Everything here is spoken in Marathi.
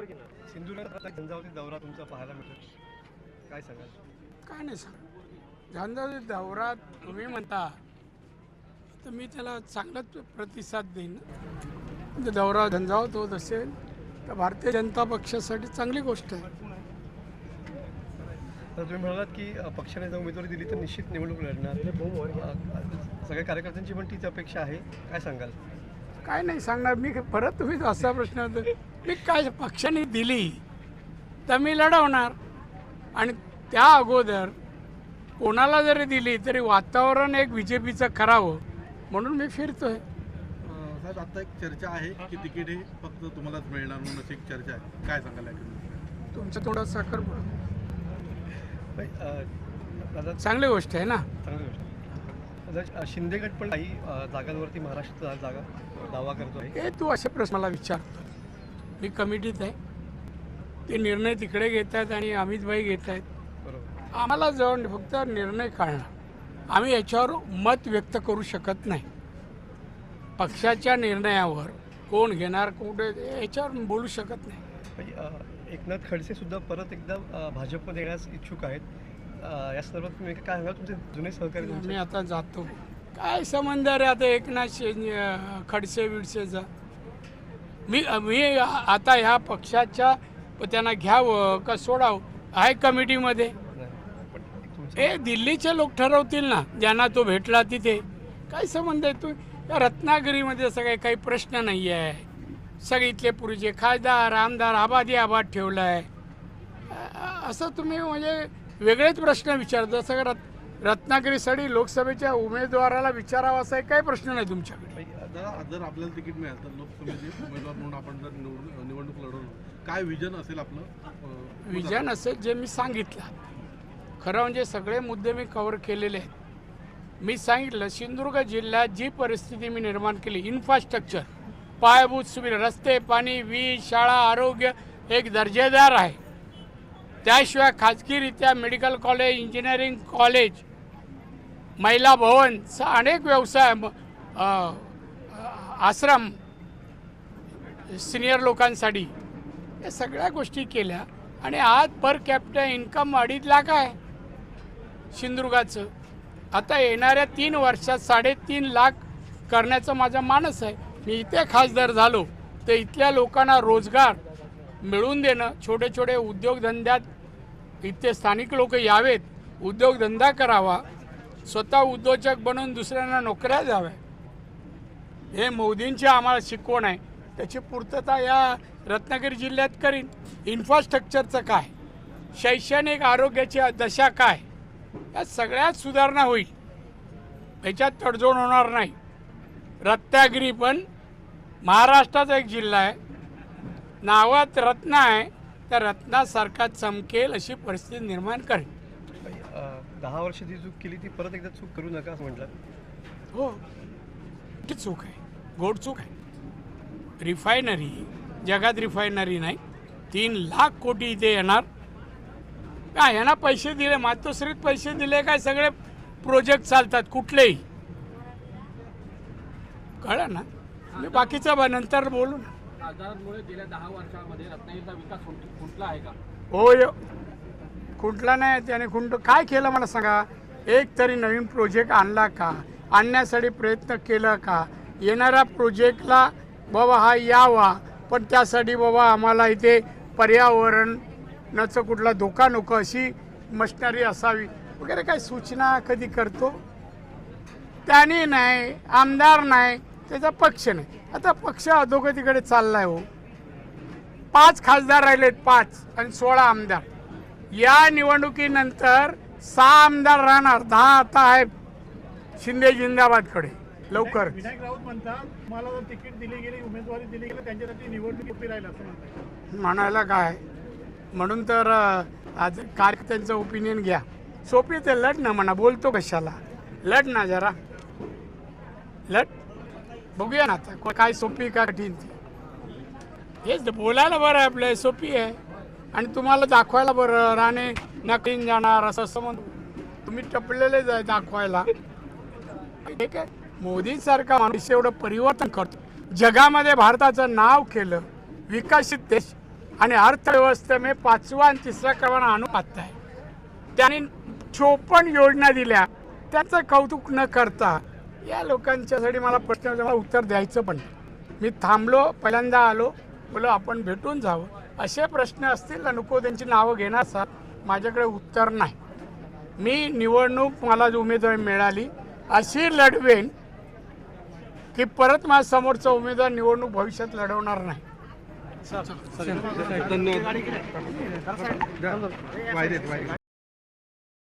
सिंधुदुर्गात झंझावाती दौरा तुमचा पाहायला मिळतो, काय सांगाल? काय नाही सांग, झंझावाती दौरा तुम्ही म्हणता तर मी त्याला चांगलाच प्रतिसाद देईन. म्हणजे दौरा झंझावत होत असेल तर भारतीय जनता पक्षासाठी चांगली गोष्ट आहे. तर तुम्ही म्हणालात की पक्षाने जर उमेदवारी दिली तर निश्चित निवडणूक लढणार. सगळ्या कार्यकर्त्यांची पण तीच अपेक्षा आहे, काय सांगाल? काय नाही सांगणार मी. परत तुम्ही असा प्रश्न मी काय पक्षाने दिली तर मी लढवणार, आणि त्या अगोदर कोणाला जरी दिली तरी वातावरण एक BJPचं करावं म्हणून मी फिरतोय. साहेब, आता एक चर्चा आहे की तिकीट हे फक्त तुम्हालाच मिळणार म्हणून अशी एक चर्चा आहे, काय सांगाल? तुमचं थोडं साखर दादा चांगली गोष्ट आहे ना. चांगली गोष्ट. दादा शिंदे गट पण काही जागांवरती महाराष्ट्रात जागा दावा करतो आहे. हे तू असे प्रश्न मला विचारतो. मी कमिटीत आहे, ते निर्णय तिकडे घेत आहेत आणि अमित भाई घेत आहेत. बरोबर. आम्हाला जाऊन फक्त निर्णय काढणार, आम्ही याच्यावर मत व्यक्त करू शकत नाही. पक्षाच्या निर्णयावर कोण घेणार कुठे याच्यावर बोलू शकत नाही. एकनाथ खडसे सुद्धा परत एकदा भाजपमध्ये येण्यास इच्छुक आहेत. या संदर्भात तुम्ही काय सांगाल? तुमचे जुने सहकारी मी आता जातो, काय संबंध रे आता एकनाथ खडसे विडसेचा. मी आता ह्या पक्षाच्या त्यांना घ्यावं का सोडावं आहे कमिटीमध्ये. हे दिल्लीचे लोक ठरवतील ना, ज्यांना तो भेटला तिथे. काय संबंध आहे? तू या रत्नागिरीमध्ये सगळे काही प्रश्न नाही आहे. सगळे इथले पूर्वीचे खासदार आमदार आबाद ठेवला आहे. असं तुम्ही म्हणजे वेगळेच प्रश्न विचारता. सगळं रत्नागिरीसाठी लोकसभेच्या उमेदवाराला विचारावा असा काही प्रश्न नाही तुमच्याकडे. जर आपल्याला तिकीट मिळालं तर लोकसभेचे उमेदवार म्हणून आपण जर निवडणूक लढवलं, काय विजन असेल आपलं? विजन असेल जे मी सांगितलं. खरं म्हणजे सगळे मुद्दे मी कव्हर केलेले आहेत. मी सांगितलं सिंधुदुर्ग जिल्ह्यात जी परिस्थिती मी निर्माण केली, इन्फ्रास्ट्रक्चर पायाभूत सुविधा, रस्ते, पाणी, वीज, शाळा, आरोग्य एक दर्जेदार आहे. त्याशिवाय खाजगीरित्या मेडिकल कॉलेज, इंजिनिअरिंग कॉलेज, महिला भवन, अनेक व्यवसाय, आश्रम सिनियर लोकांसाठी, या सगळ्या गोष्टी केल्या. आणि आज पर कॅपिटा इन्कम 2.5 लाख आहे सिंधुदुर्गाचं. आता येणाऱ्या 3 वर्षात 3.5 लाख करण्याचं माझा मानस आहे. मी इथे खासदार झालो तर इथल्या लोकांना रोजगार मिळवून देणं, छोटे छोटे उद्योगधंद्यात इथे स्थानिक लोक यावेत, उद्योगधंदा करावा, स्वतः उद्योजक बनवून दुसऱ्यांना नोकऱ्या द्याव्या. हे मोदींची आम्हाला शिकवण आहे. त्याची पूर्तता या रत्नागिरी जिल्ह्यात करीन. इन्फ्रास्ट्रक्चरचं काय, शैक्षणिक आरोग्याची दशा काय, या सगळ्यात सुधारणा होईल. याच्यात तडजोड होणार नाही. रत्नागिरी पण महाराष्ट्राचा एक जिल्हा आहे, नावात रत्न आहे, त्या रत्नासारखा चमकेल अशी परिस्थिती निर्माण करेल. 10 वर्ष जी चूक केली ती परत एकदा चूक करू नका असं म्हटलं. हो, ती चूक आहे, गोड चूक आहे. रिफायनरी जगात रिफायनरी नाही, 3 लाख कोटी इथे येणार. काय यांना पैसे दिले, मातोश्रीत पैसे दिले काय सगळे प्रोजेक्ट चालतात कुठलेही, कळलं ना. मी बाकीचं नंतर बोलू ना. आजारांमुळे गेल्या 10 वर्षांमध्ये रत्नागिरीचा विकास खुंटला आहे का? होय, खुंटला नाही. त्याने काय केलं मला सांगा. एक तरी नवीन प्रोजेक्ट आणला का, आणण्यासाठी प्रयत्न केला का? येणाऱ्या प्रोजेक्टला बाबा हा यावा, पण त्यासाठी बाबा आम्हाला इथे पर्यावरणाचं कुठला धोका नको, अशी मशिनरी असावी वगैरे काही सूचना कधी करतो? त्याने नाही, आमदार नाही, त्याचा पक्ष नाही. आता पक्ष अधोगतीकडे चाललाय. हो, 5 खासदार राहिलेत, 5 आणि 16 आमदार. या निवडणुकीनंतर 6 आमदार राहणार, 10 आता आहेत शिंदे जिंदाबादकडे. लवकर विनायक राऊत म्हणतात मला जर तिकीट दिली गेली, उमेदवारी दिली गेली, त्यांच्यासाठी निवडणूक उभी राहील असं म्हणतात. म्हणायला काय. म्हणून तर आज कार्यकर्त्यांचं ओपिनियन घ्या. सोपी ते लढ ना म्हणा, बोलतो कशाला, लढ ना जरा, लढ. बघूया ना आता काय सोपी का कठीण ती. हेच बोलायला बरं आहे आपलं, सोपी आहे. आणि तुम्हाला दाखवायला बरं, राणे नक्कीन जाणार असं म्हणून तुम्ही टपलेलेच आहे दाखवायला. ठीक आहे, मोदींसारखा माणूस एवढं परिवर्तन करतो, जगामध्ये भारताचं नाव केलं, विकसित देश, आणि अर्थव्यवस्था में 5वां आणि 3रा क्रमांक आणून पाहत आहे. त्यांनी 54 योजना दिल्या, त्याचं कौतुक न करता या लोकांच्यासाठी मला प्रश्न मला उत्तर द्यायचं पण नाही. मी थांबलो, पहिल्यांदा आलो, बोलो आपण भेटून जावं. असे प्रश्न असतील तर नको त्यांची नावं घेणार असाल, माझ्याकडे उत्तर नाही. मी निवडणूक मला जो उमेदवारी मिळाली अशी लढवेन की परत माझ्या समोरचा उमेदवार निवडणूक भविष्यात लढवणार नाही. धन्यवाद. वायदे